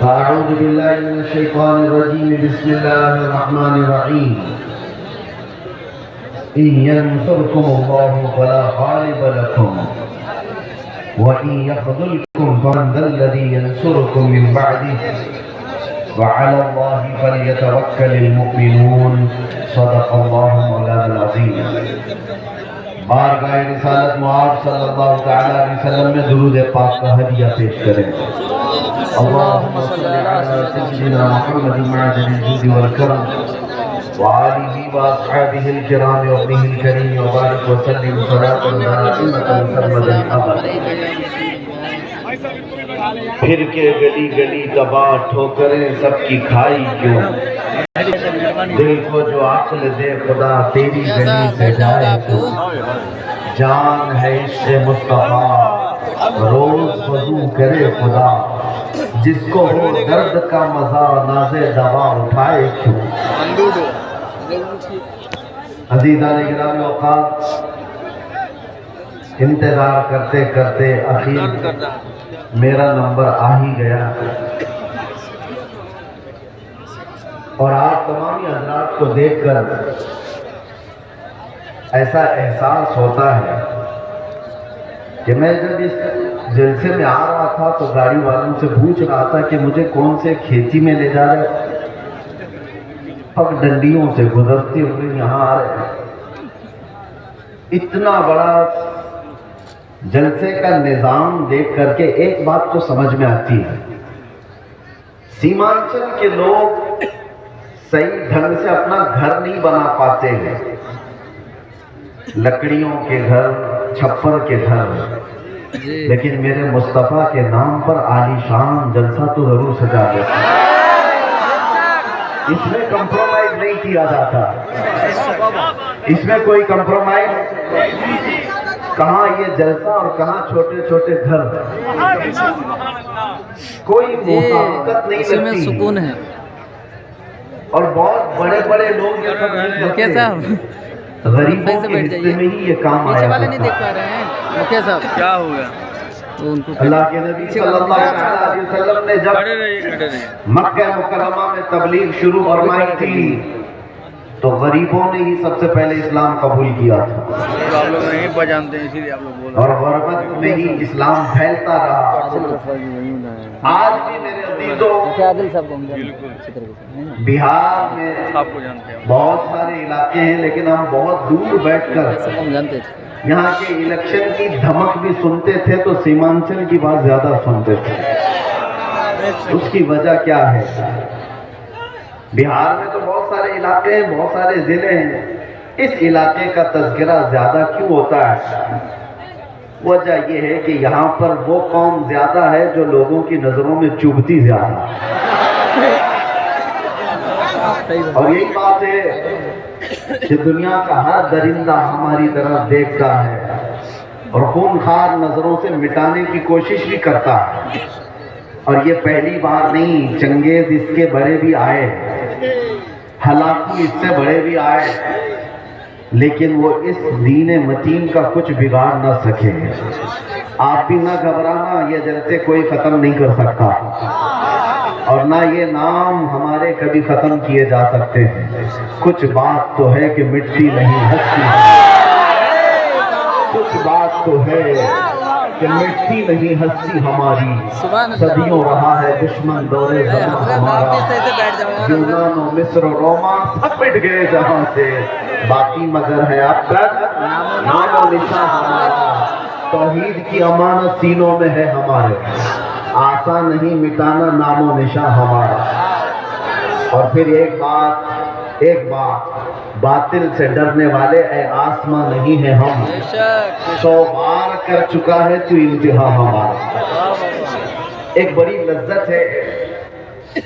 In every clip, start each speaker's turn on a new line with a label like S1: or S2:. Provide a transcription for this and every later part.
S1: أعوذ بالله من الشيطان الرجيم. بسم الله الرحمن الرحيم. إن ينصركم الله فلا غالب لكم وإن يخذلكم فمن ذا الذي ينصركم من بعده وعلى الله فليتوكل المؤمنون. صدق الله مولانا العظيم. بارگاہ رسالت معاذ صلی اللہ تعالی علیہ وسلم میں درود پاک کا ہدیہ پیش کریں. اللهم صل على سيدنا محمد معدن الجود والكرم وآله وأصحابه الكرام وابنه الكريم وبارك وسلم صلاة دائمة سرمدا أبدا. پھر کے گلی گلی تباہ ٹھوکریں سب کی کھائی کیوں، دل کو جو عقل دے خدا تیری گلی سے جائے تو. جان ہے عشق مصطفیٰ روز وضو کرے خدا، جس کو ہو درد کا مزہ ناز دوا اٹھائے کیوں. عزیزان گرامی اوقات، انتظار کرتے کرتے اخیر میرا نمبر آ ہی گیا اور آپ تمامی حضرات کو دیکھ کر ایسا احساس ہوتا ہے کہ میں جب اس جلسے میں آ رہا تھا تو گاڑی والوں سے پوچھ رہا تھا کہ مجھے کون سے کھیتی میں لے جا رہے، پگ ڈنڈیوں سے گزرتے ہوئے یہاں آ رہے. اتنا بڑا جلسے کا نظام دیکھ کر کے ایک بات تو سمجھ میں آتی ہے، سیمانچل کے لوگ صحیح ڈھنگ سے اپنا گھر نہیں بنا پاتے ہیں. لکڑیوں کے گھر، چھپر کے گھر، لیکن میرے مصطفیٰ کے نام پر عالی شان جلسہ تو ضرور سجا دیتے ہیں. اس میں کمپرومائز نہیں کیا جاتا، اس میں کوئی کمپرومائز. کہاں یہ جلسہ اور کہاں چھوٹے چھوٹے گھر، کوئی موافقت نہیں
S2: اسی میں
S1: لگتی
S2: سکون ہے.
S1: اور بہت بڑے بڑے لوگ یہ سب نہیں
S2: مکھیا
S1: کرتے.
S2: صاحب
S1: غریبوں کے حصے میں ہی یہ کام
S2: پیچھے
S1: آیا
S2: والے نہیں دیکھ
S1: کرتا.
S2: پا رہے ہیں. مکھیا صاحب کیا ہو گیا؟ ان کو
S1: اللہ کے نبی صلی اللہ علیہ وسلم نے جب مکہ مکرمہ میں تبلیغ شروع فرمائی تھی تو غریبوں نے ہی سب سے پہلے اسلام قبول کیا تھا،
S3: آپ لوگ نہیں پہچانتے ہیں اسی لیے آپ لوگ بول
S1: اور غربت میں ہی اسلام پھیلتا رہا. آج بھی میرے عزیزوں
S2: عادل صاحب کو
S1: بہار میں
S3: آپ کو جانتے ہیں.
S1: بہت سارے علاقے ہیں لیکن ہم بہت دور بیٹھ کر
S2: ہم جانتے تھے.
S1: یہاں کے الیکشن کی دھمک بھی سنتے تھے تو سیمانچل کی بات زیادہ سنتے تھے. اس کی وجہ کیا ہے؟ بہار میں تو بہت سارے علاقے ہیں، بہت سارے ضلع ہیں، اس علاقے کا تذکرہ زیادہ کیوں ہوتا ہے؟ وجہ یہ ہے کہ یہاں پر وہ قوم زیادہ ہے جو لوگوں کی نظروں میں چبھتی زیادہ ہے. اور یہی بات ہے کہ دنیا کا ہر درندہ ہماری طرف دیکھتا ہے اور خونخوار نظروں سے مٹانے کی کوشش بھی کرتا ہے. اور یہ پہلی بار نہیں، چنگیز اس کے بڑے بھی آئے، ہلاکو اس سے بڑے بھی آئے، لیکن وہ اس دین متین کا کچھ بگاڑ نہ سکے. آپ بھی نہ گھبرانا، یہ جلسے کوئی ختم نہیں کر سکتا اور نہ یہ نام ہمارے کبھی ختم کیے جا سکتے ہیں. کچھ بات تو ہے کہ مٹتی نہیں ہستی، کچھ بات تو ہے کہ مٹتی نہیں ہستی ہماری. صدیوں رہا ہے دشمن دور زمان ہمارا، یونان و مصر و روما سب مٹ گئے جہاں سے، باقی مگر ہے اب تک نام و نشان ہمارا. توحید کی امانت سینوں میں ہے ہمارے، آسان نہیں مٹانا نام و نشان ہمارا. اور پھر ایک بات باطل سے ڈرنے والے اے آسمان نہیں ہے ہم، 100 بار کر چکا ہے تو انتہا ہمارا. ایک بڑی لذت ہے،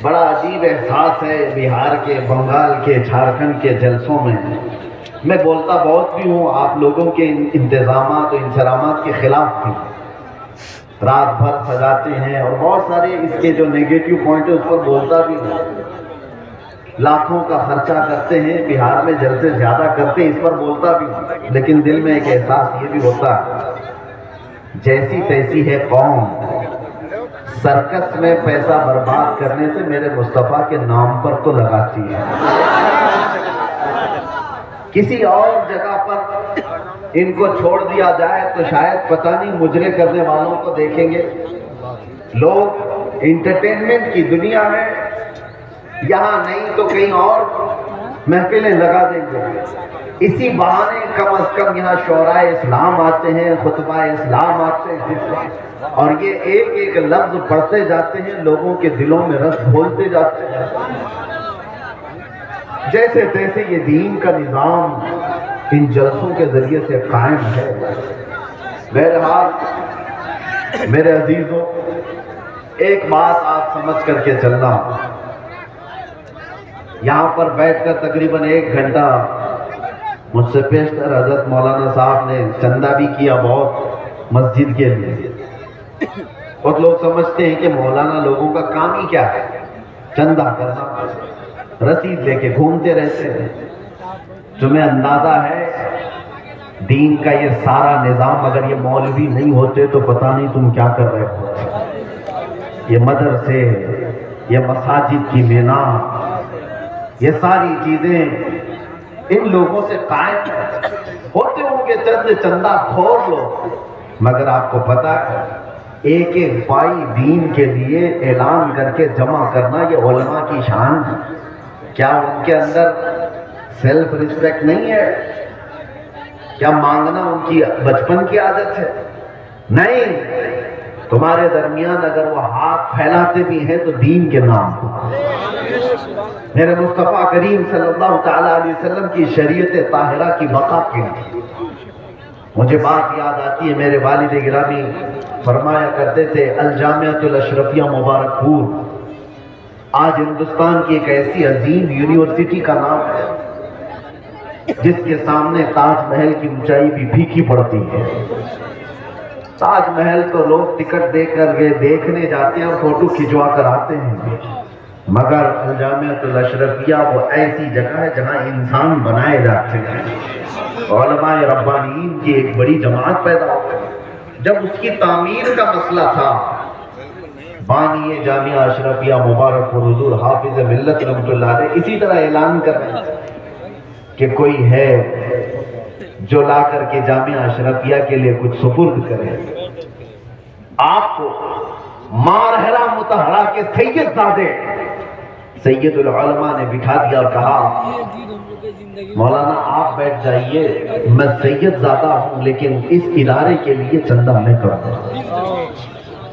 S1: بڑا عجیب احساس ہے بہار کے، بنگال کے، جھارکھنڈ کے جلسوں میں. میں بولتا بہت بھی ہوں، آپ لوگوں کے انتظامات و انصرامات کے خلاف بھی، رات بھر سجاتے ہیں اور بہت سارے اس کے جو نیگیٹو پوائنٹ ہے اس پر بولتا بھی ہوں. لاکھوں کا خرچہ کرتے ہیں، بہار میں جلسے زیادہ کرتے ہیں، اس پر بولتا بھی ہوں. لیکن دل میں ایک احساس یہ بھی ہوتا ہے جیسی تیسی ہے قوم، सर्कस में पैसा बर्बाद करने से मेरे मुस्तफ़ा के नाम पर तो लगाती है। किसी और जगह पर इनको छोड़ दिया जाए तो शायद पता नहीं मुजरे करने वालों को देखेंगे। लोग इंटरटेनमेंट की दुनिया में यहाँ नहीं तो कहीं और महफिलें लगा देंगे। इसी बहाने कम से कम यहाँ शोराए इस्लाम आते हैं, खुतबा इस्लाम आते हैं और ये एक एक लफ्ज पढ़ते जाते हैं, लोगों के दिलों में रस घोलते जाते हैं। जैसे तैसे ये दीन का निज़ाम इन जलसों के जरिए से कायम है। बहरहाल मेरे अजीजों, एक बात आप समझ करके चलना, यहाँ पर बैठकर तकरीबन 1 घंटा मुझसे पेशतर हजरत मौलाना साहब ने चंदा भी किया बहुत मस्जिद के लिए। बहुत लोग समझते हैं कि मौलाना लोगों का काम ही क्या है, चंदा करना, रसीद लेके घूमते रहते हैं। तुम्हें अंदाजा है दीन का ये सारा निज़ाम अगर ये मौलवी नहीं होते तो पता नहीं तुम क्या कर रहे हो। ये मदरसे, ये मसाजिद की बिना, ये सारी चीजें इन लोगों से कायम होते होंगे। चंदा खोर लो, मगर आपको पता है एक एक पाई दीन के लिए ऐलान करके जमा करना ये उलमा की शान है। क्या उनके अंदर सेल्फ रिस्पेक्ट नहीं है? क्या मांगना उनकी बचपन की आदत है? नहीं, तुम्हारे दरमियान अगर वो हाथ फैलाते भी हैं तो दीन के नाम पर। मेरे मुस्तफ़ा करीम सल्लल्लाहु तआला अलैहि वसल्लम की शरीयत ताहिरा की बका के लिए मुझे बात याद आती है। मेरे वालिद गिरामी फरमाया करते थे, अल जामिअतुल अशरफिया मुबारकपुर आज हिंदुस्तान की एक ऐसी अजीम यूनिवर्सिटी का नाम है जिसके सामने ताजमहल की ऊंचाई भी फीकी पड़ती है। ताजमहल तो लोग टिकट देकर के देखने जाते हैं और फोटो खिंचवा कर आते हैं, मगर अल जामिअतुल अशरफिया वो ऐसी जगह है जहां इंसान बनाए जाते हैं। उलमाए रब्बानीन की एक बड़ी जमात पैदा हो गई। जब उसकी तामीर का मसला था, बानी जामिया अशरफिया मुबारकपुर हुजूर हाफिज मिल्लत रहमतुल्लाह अलैह इसी तरह ऐलान कर रहे हैं कि कोई है जो ला करके जामिया अशरफिया के लिए कुछ सुपुर्द करे। आपको मारहरा मुतहरा के सैयदजादे सैयदुल उलमा ने बिठा दिया और कहा, मौलाना आप बैठ जाइए, मैं सैयदजादा हूं लेकिन इस इदारे के लिए चंदा मैं करूंगा।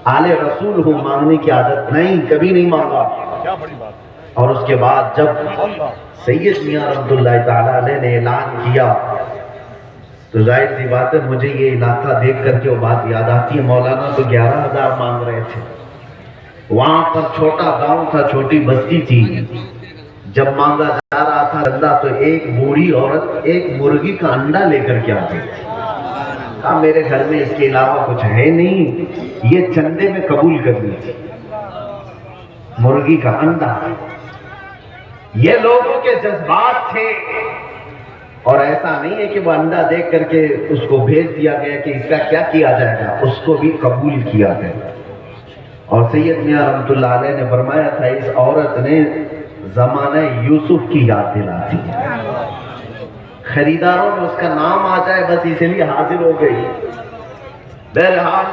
S1: आले रसूल हूँ, मांगने की आदत नहीं, कभी नहीं मांगा। क्या बड़ी बात। और उसके बाद जब सैयद मियां रहमतुल्लाह ताला अलैह ने ऐलान किया तो जाहिर सी बात है मुझे ये इलाका देख करके वो बात याद आती है। मौलाना तो 11,000 मांग रहे थे। वहां पर छोटा गांव था, छोटी बस्ती थी। जब मांगा जा रहा था चंदा तो एक बूढ़ी औरत एक मुर्गी का अंडा लेकर के आती थी। कहा मेरे घर में इसके अलावा कुछ है नहीं, ये चंदे में कबूल कर लीजिए। मुर्गी का अंडा, ये लोगों के जज्बात थे। और ऐसा नहीं है कि वो अंडा देख करके उसको भेज दिया गया कि इसका क्या किया जाएगा, उसको भी कबूल किया गया। और सैयद मियां रहमतुल्लाह अलैह ने फरमाया था, इस औरत ने ज़माने यूसुफ की याद दिला दी। खरीदारों में उसका नाम आ जाए बस इसलिए हाजिर हो गई। बहरहाल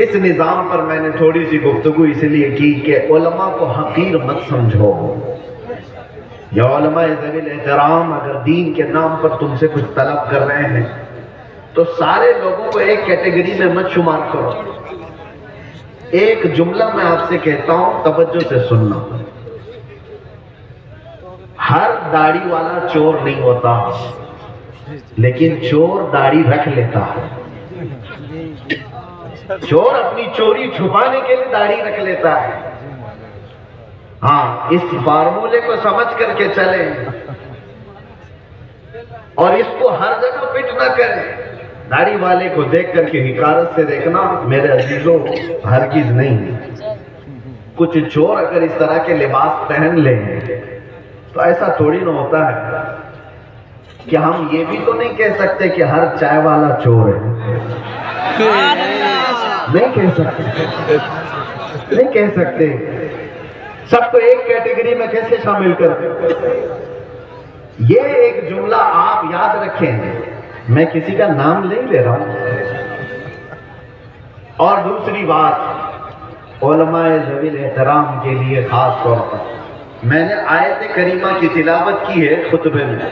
S1: इस निज़ाम पर मैंने थोड़ी सी गुफ्तगू इसलिए की कि उलमा को हकीर मत समझो। या उलमाए ज़वील एहतराम अगर दीन के नाम पर तुमसे कुछ तलब कर रहे हैं तो सारे लोगों को एक कैटेगरी में मत शुमार करो। एक जुमला मैं आपसे कहता हूं, तवज्जो से सुनना। हर दाढ़ी वाला चोर नहीं होता, लेकिन चोर दाढ़ी रख लेता है। चोर अपनी चोरी छुपाने के लिए दाढ़ी रख लेता है। हाँ, इस फार्मूले को समझ करके चले और इसको हर जगह फिट ना करें। दाढ़ी वाले को देख करके हिकारत से देखना मेरे अजीजों हरगिज नहीं। कुछ चोर अगर इस तरह के लिबास पहन लें तो ऐसा थोड़ी ना होता है कि हम ये भी तो नहीं कह सकते कि हर चाय वाला चोर है। नहीं कह सकते। نہیں کہہ سکتے. سب کو ایک کیٹیگری میں کیسے شامل کرتے؟ یہ ایک جملہ آپ یاد رکھیں، میں کسی کا نام نہیں لے رہا ہوں. اور دوسری بات، علماء ذوی الاحترام کے لیے خاص طور پر میں نے آیت کریمہ کی تلاوت کی ہے خطبے میں.